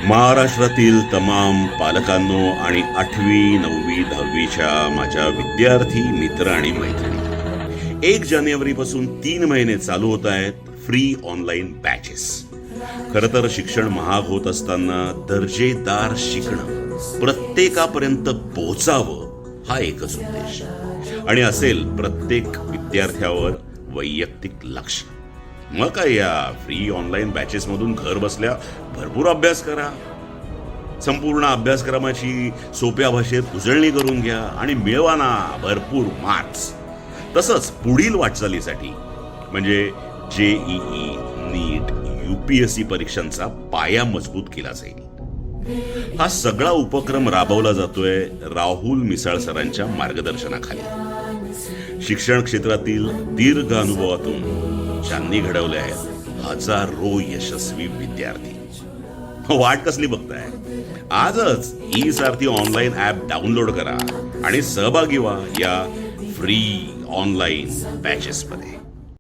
महाराष्ट्रातील तमाम पालकांनो आणि 8वी 9वी 10वीच्या माझ्या विद्यार्थी मित्र आणि मैत्रिणी, 1 जानेवारीपासून 3 महिने चालू होत आहेत फ्री ऑनलाईन बॅचेस. खरं तर शिक्षण महाग होत असताना दर्जेदार शिकणं प्रत्येकापर्यंत पोहोचावं हा एकच उद्देश आणि असेल प्रत्येक विद्यार्थ्यावर वैयक्तिक लक्ष. मग काय, या फ्री ऑनलाईन बॅचेस मधून घर बसल्या भरपूर अभ्यास करा. संपूर्ण अभ्यासक्रमाची सोप्या भाषेत उजळणी करून घ्या आणि मिळवा ना भरपूर मार्क्स. तसंच पुढील वाटचालीसाठी म्हणजे JEE, नीट, UPSC परीक्षांचा पाया मजबूत केला जाईल. हा सगळा उपक्रम राबवला जातोय राहुल मिसाळ सरांच्या मार्गदर्शनाखाली. शिक्षण क्षेत्रातील दीर्घ अनुभवातून ज्यांनी घडवले आहेत हजारो यशस्वी विद्यार्थी. वाट कसली बघताय? आजच ई-सारथी ऑनलाईन ऍप डाउनलोड करा आणि सहभागी व्हा या फ्री ऑनलाईन बॅचेस मध्ये.